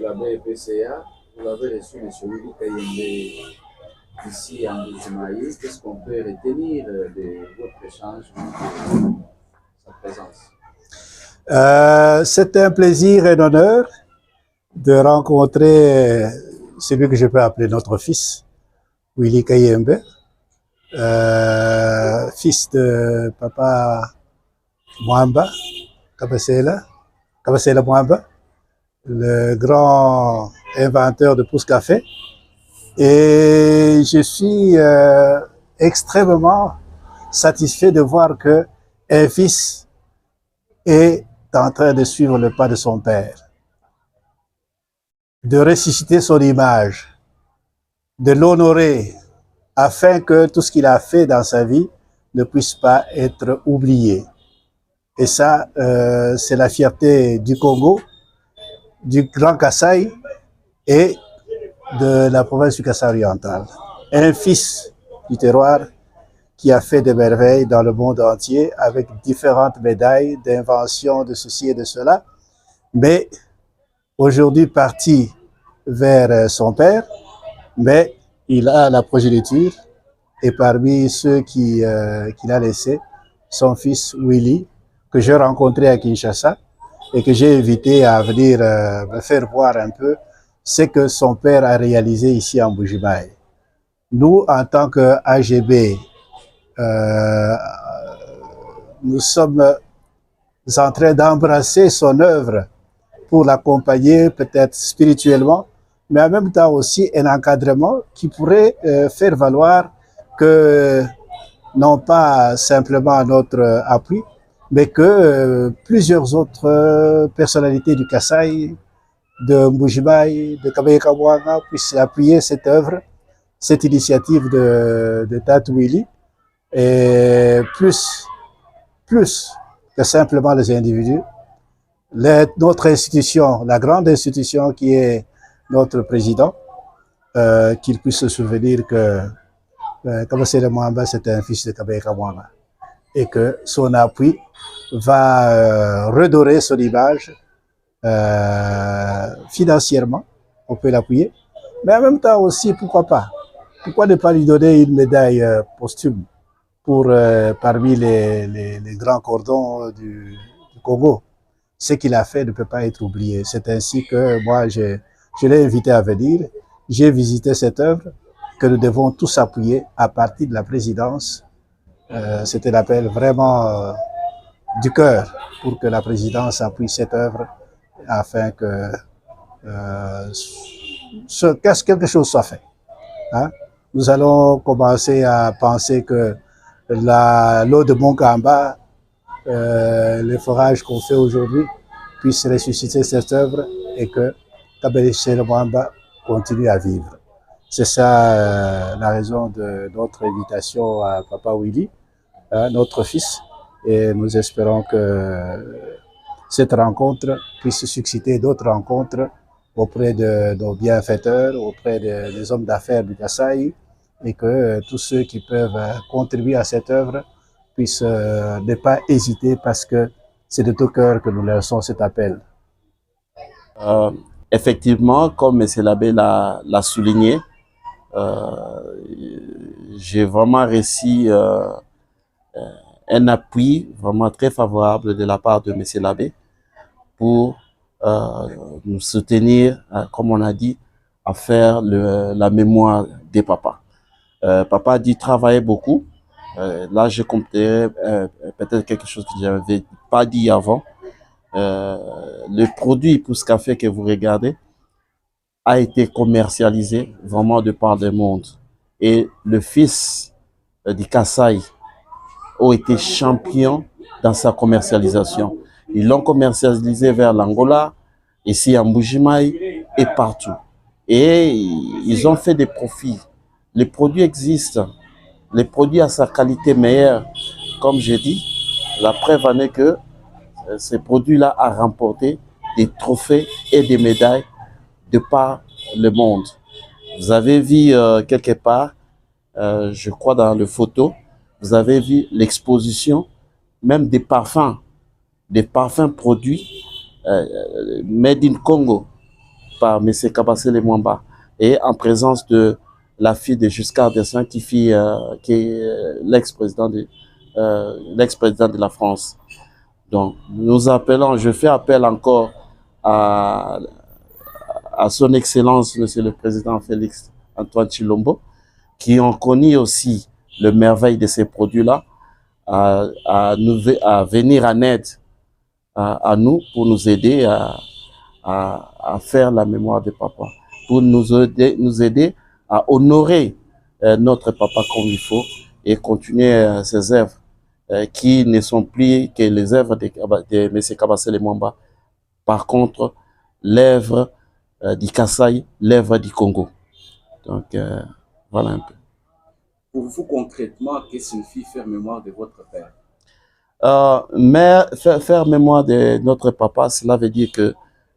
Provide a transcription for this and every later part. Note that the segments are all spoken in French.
la BPCA, vous avez reçu M. Willy Kayembe ici en Bujumaï. Qu'est-ce qu'on peut retenir de votre échange, de sa présence? C'est un plaisir et un honneur de rencontrer celui que je peux appeler notre fils, Willy Kayembe, fils de papa Mwamba, Kabasela Mwamba, le grand inventeur de pousse café. Et je suis extrêmement satisfait de voir que un fils est en train de suivre le pas de son père, de ressusciter son image, de l'honorer, afin que tout ce qu'il a fait dans sa vie ne puisse pas être oublié. Et ça, c'est la fierté du Congo, du Grand Kasaï et de la province du Kasaï oriental. Un fils du terroir qui a fait des merveilles dans le monde entier avec différentes médailles d'invention de ceci et de cela, mais aujourd'hui parti vers son père, mais il a la progéniture et parmi ceux qu'il a laissés, son fils Willy, que j'ai rencontré à Kinshasa et que j'ai invité à venir me faire voir un peu ce que son père a réalisé ici en Bujumaï. Nous, en tant que AGB, nous sommes en train d'embrasser son œuvre pour l'accompagner peut-être spirituellement, mais en même temps aussi un encadrement qui pourrait faire valoir que non pas simplement notre appui, mais que plusieurs autres personnalités du Kasaï, de Mbujimaï, de Kabaye-Kabouanga puissent appuyer cette œuvre, cette initiative de Tatou Willy, et plus que simplement les individus. Notre institution, la grande institution qui est notre président, qu'il puisse se souvenir que Kabasele Mwamba, c'est un fils de Kabaye-Kabouanga et que son appui va redorer son image financièrement, on peut l'appuyer, mais en même temps aussi, pourquoi pas? Pourquoi ne pas lui donner une médaille posthume pour parmi les grands cordons du Congo? Ce qu'il a fait ne peut pas être oublié. C'est ainsi que moi, je l'ai invité à venir. J'ai visité cette œuvre que nous devons tous appuyer à partir de la présidence. C'était l'appel vraiment du cœur pour que la présidence appuie cette œuvre afin que quelque chose soit fait. Hein? Nous allons commencer à penser que l'eau de Monkamba, les forages qu'on fait aujourd'hui, puissent ressusciter cette œuvre et que Kabasele Mwamba continue à vivre. C'est ça la raison de notre invitation à Papa Willy, notre fils, et nous espérons que cette rencontre puisse susciter d'autres rencontres auprès de nos bienfaiteurs, auprès des hommes d'affaires du Kasaï, et que tous ceux qui peuvent contribuer à cette œuvre puissent ne pas hésiter parce que c'est de tout cœur que nous lançons cet appel. Effectivement, comme M. l'abbé l'a souligné, j'ai vraiment reçu un appui vraiment très favorable de la part de M. l'abbé pour nous soutenir, comme on a dit, à faire la mémoire des papas. Papa a dit travailler beaucoup. Là, je comptais peut-être quelque chose que je n'avais pas dit avant. Le produit Pousse Café que vous regardez a été commercialisé vraiment de par le monde. Et le fils du Kasaï a été champion dans sa commercialisation. Ils l'ont commercialisé vers l'Angola, ici en Mbujimaï et partout. Et ils ont fait des profits. Les produits existent. Les produits à sa qualité meilleure. Comme j'ai dit, la preuve en est que ce produit-là a remporté des trophées et des médailles de par le monde. Vous avez vu quelque part, je crois dans le photo, vous avez vu l'exposition même des parfums produits made in Congo. par M. Kabasele Mwamba et en présence de la fille de Giscard d'Estaing qui est l'ex-président de la France. Donc, nous appelons, je fais appel encore à son Excellence, Monsieur le Président Félix Antoine Tshilombo, qui ont connu aussi le merveille de ces produits-là, à venir en aide à nous pour nous aider à faire la mémoire de papa, pour nous aider à honorer notre papa comme il faut et continuer ses œuvres qui ne sont plus que les œuvres de M. Kabasele Mwamba. Par contre, l'œuvre du Kasaï, l'œuvre du Congo. Donc, voilà un peu. Pour vous, concrètement, qu'est-ce que signifie faire mémoire de votre père? Faire mémoire de notre papa, cela veut dire que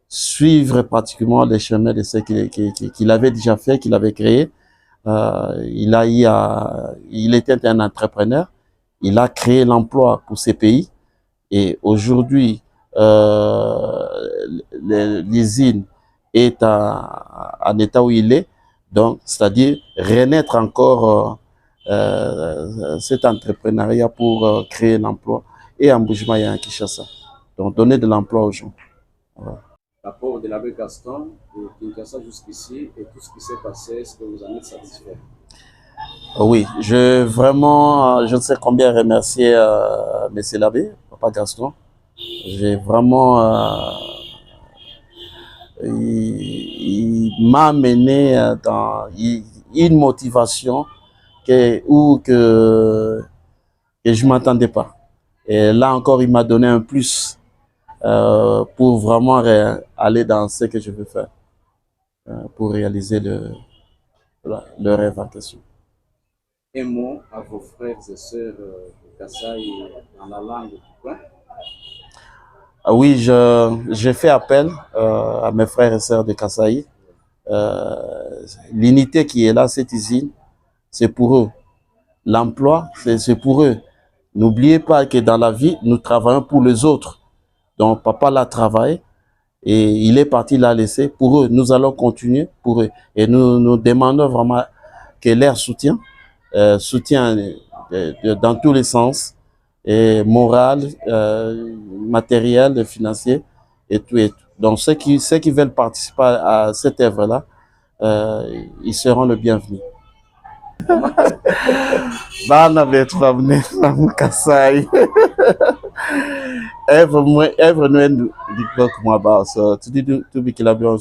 suivre pratiquement les chemins de ce qu'il avait déjà fait, qu'il avait créé. Il était un entrepreneur. Il a créé l'emploi pour ces pays. Et aujourd'hui, l'usine est en état où il est. Donc, c'est-à-dire renaître encore cet entrepreneuriat pour créer l'emploi et en Bujumbura et en Kinshasa. Donc, donner de l'emploi aux gens. Voilà. L'apport de l'abbé Gaston de Kinshasa jusqu'ici et tout ce qui s'est passé, est-ce que vous en êtes satisfait? Oui, je ne sais combien remercier M. l'abbé, Papa Gaston. J'ai vraiment... il m'a amené dans une motivation que je ne m'attendais pas. Et là encore, il m'a donné un plus pour vraiment aller dans ce que je veux faire, pour réaliser le rêve en question. Un mot à vos frères et sœurs de Kasaï dans la langue du coin? Oui, j'ai fait appel à mes frères et sœurs de Kasaï. L'unité qui est là, cette usine, c'est pour eux. L'emploi, c'est pour eux. N'oubliez pas que dans la vie, nous travaillons pour les autres. Donc, papa l'a travaillé et il est parti l'a laissé pour eux. Nous allons continuer pour eux. Et nous demandons vraiment que leur soutien dans tous les sens, et moral, matériel, financier et tout et tout. Donc, ceux qui veulent participer à cette œuvre-là, ils seront le bienvenu. Bana betu bamne Kasai. Œuvre nous dit moi ba so tu dis tu bikila bien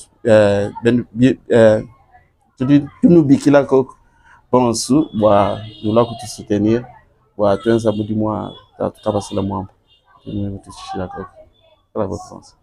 tu dis tu nous bikila ko bonsu wa nous la ku soutenir wa tu ensa budi moi ta Kabasele Mwamba tu nous tu chila ko. Voilà votre sens.